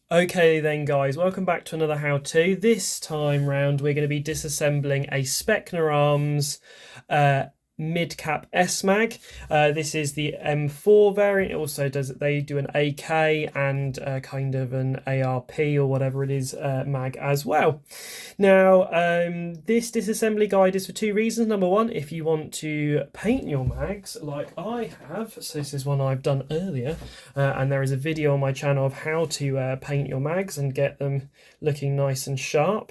Okay then guys, welcome back to another how-to. This time round we're going to be disassembling a Specna Arms mid-cap S-Mag. This is the M4 variant. It also does, they do an AK and kind of an ARP or whatever it is mag as well. Now this disassembly guide is for two reasons. Number one, if you want to paint your mags like I have, so this is one I've done earlier, and there is a video on my channel of how to paint your mags and get them looking nice and sharp.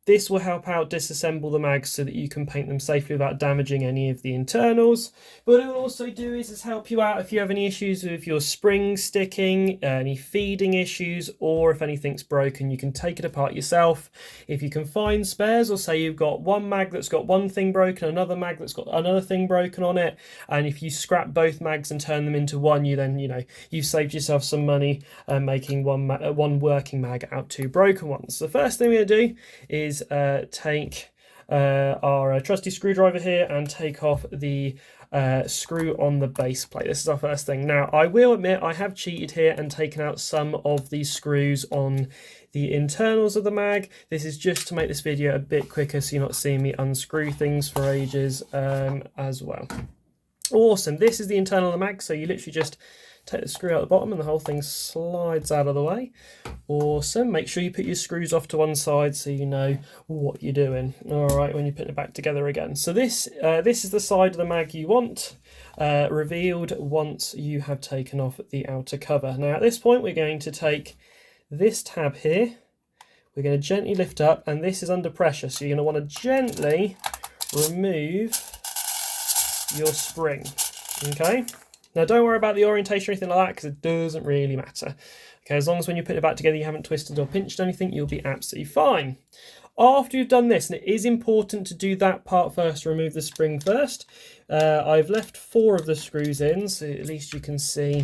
This will help out disassemble the mags so that you can paint them safely without damaging any of the internals. But what it will also do is help you out if you have any issues with your springs sticking, any feeding issues, or if anything's broken, you can take it apart yourself. If you can find spares, or say you've got one mag that's got one thing broken, another mag that's got another thing broken on it, and if you scrap both mags and turn them into one, you've saved yourself some money making one working mag out two broken ones. So the first thing we're going to do is take our trusty screwdriver here and take off the screw on the base plate. This is our first thing. Now I will admit I have cheated here and taken out some of these screws on the internals of the mag. This is just to make this video a bit quicker so you're not seeing me unscrew things for ages as well. Awesome. This is the internal of the mag, so you literally just take the screw out the bottom and the whole thing slides out of the way. Awesome. Make sure you put your screws off to one side so you know what you're doing. All right, when you put it back together again. So this is the side of the mag you want revealed once you have taken off the outer cover. Now at this point we're going to take this tab here. We're going to gently lift up, and this is under pressure, so you're going to want to gently remove your spring. Okay. Now don't worry about the orientation or anything like that because it doesn't really matter. Okay, as long as when you put it back together you haven't twisted or pinched anything, you'll be absolutely fine. After you've done this, and it is important to do that part first, remove the spring first. I've left 4 of the screws in, so at least you can see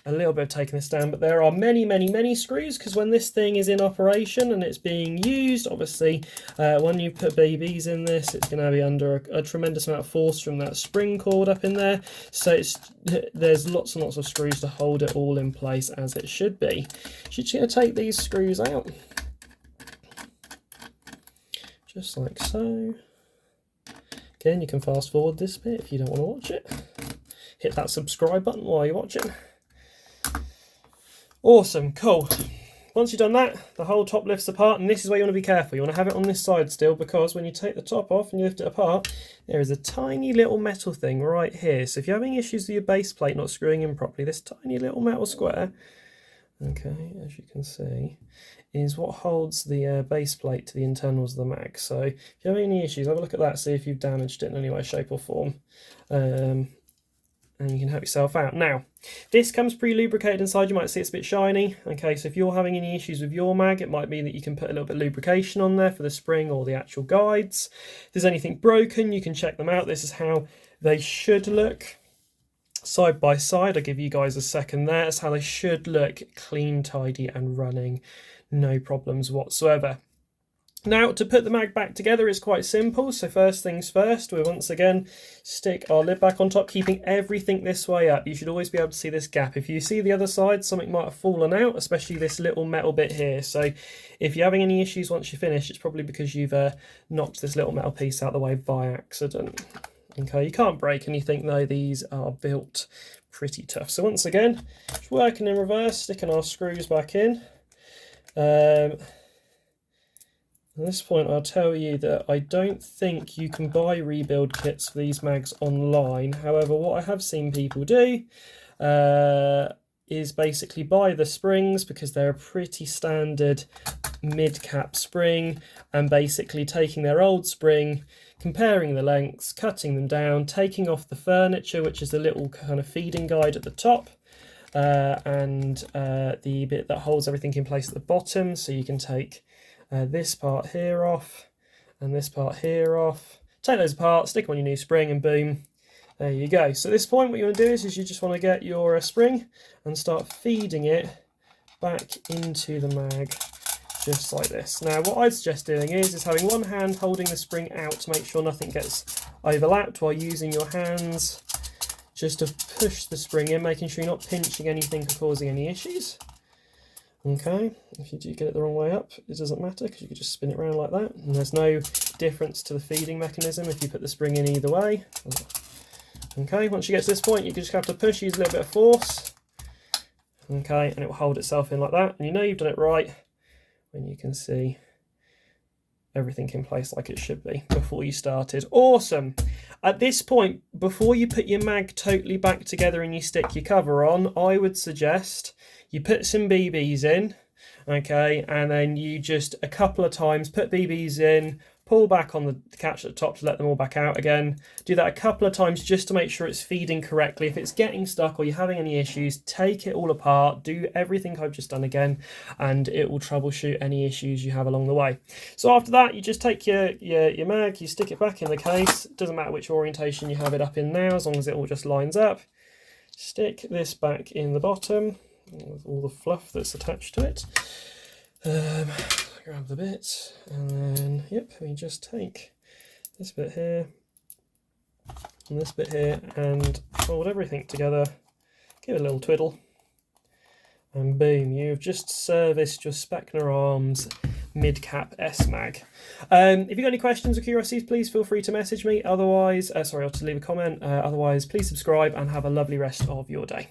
a little bit of taking this down, but there are many screws because when this thing is in operation and it's being used, obviously when you put babies in this, it's going to be under a tremendous amount of force from that spring cord up in there, so there's lots and lots of screws to hold it all in place as it should be. You're just going to take these screws out just like so. Again, you can fast forward this bit if you don't want to watch it. Hit that subscribe button while you're watching. Awesome, cool. Once you've done that, the whole top lifts apart, and this is where you want to be careful. You want to have it on this side still, because when you take the top off and you lift it apart, there is a tiny little metal thing right here. So if you're having issues with your base plate not screwing in properly, this tiny little metal square, okay, as you can see, is what holds the base plate to the internals of the mag. So if you have any issues, have a look at that, see if you've damaged it in any way, shape or form. And you can help yourself out. Now, this comes pre-lubricated inside. You might see it's a bit shiny. Okay, so if you're having any issues with your mag, it might be that you can put a little bit of lubrication on there for the spring or the actual guides. If there's anything broken, you can check them out. This is how they should look side by side. I'll give you guys a second there. That's how they should look, clean, tidy and running. No problems whatsoever. Now, to put the mag back together is quite simple. So first things first, we'll once again stick our lid back on top, keeping everything this way up. You should always be able to see this gap. If you see the other side, something might have fallen out, especially this little metal bit here. So if you're having any issues once you finish, it's probably because you've knocked this little metal piece out of the way by accident. Okay, you can't break anything though. These are built pretty tough. So once again, just working in reverse, sticking our screws back in. At this point I'll tell you that I don't think you can buy rebuild kits for these mags online. However, what I have seen people do is basically buy the springs, because they're a pretty standard mid-cap spring, and basically taking their old spring, comparing the lengths, cutting them down, taking off the furniture, which is the little kind of feeding guide at the top, and the bit that holds everything in place at the bottom. So you can take this part here off and this part here off, take those apart, stick them on your new spring, and boom, there you go. So at this point what you want to do is you just want to get your spring and start feeding it back into the mag just like this. Now what I'd suggest doing is having one hand holding the spring out to make sure nothing gets overlapped, while using your hands just to push the spring in, making sure you're not pinching anything or causing any issues. Okay, if you do get it the wrong way up, it doesn't matter because you can just spin it around like that, and there's no difference to the feeding mechanism if you put the spring in either way. Okay, once you get to this point, you just have to push, use a little bit of force. Okay, and it will hold itself in like that, and you know you've done it right when you can see everything in place like it should be before you started. Awesome. At this point, before you put your mag totally back together and you stick your cover on, I would suggest you put some BBs in, okay, and then you just a couple of times put BBs in, pull back on the catch at the top to let them all back out again. Do that a couple of times just to make sure it's feeding correctly. If it's getting stuck or you're having any issues, take it all apart, do everything I've just done again, and it will troubleshoot any issues you have along the way. So after that, you just take your mag, you stick it back in the case. It doesn't matter which orientation you have it up in now, as long as it all just lines up. Stick this back in the bottom with all the fluff that's attached to it. Grab the bit, and then yep, we just take this bit here and this bit here and fold everything together, give it a little twiddle, and boom, you've just serviced your Specna Arms mid-cap S-Mag. If you've got any questions or curiosities, please feel free to message me. Otherwise, sorry, I'll just leave a comment. Otherwise, please subscribe and have a lovely rest of your day.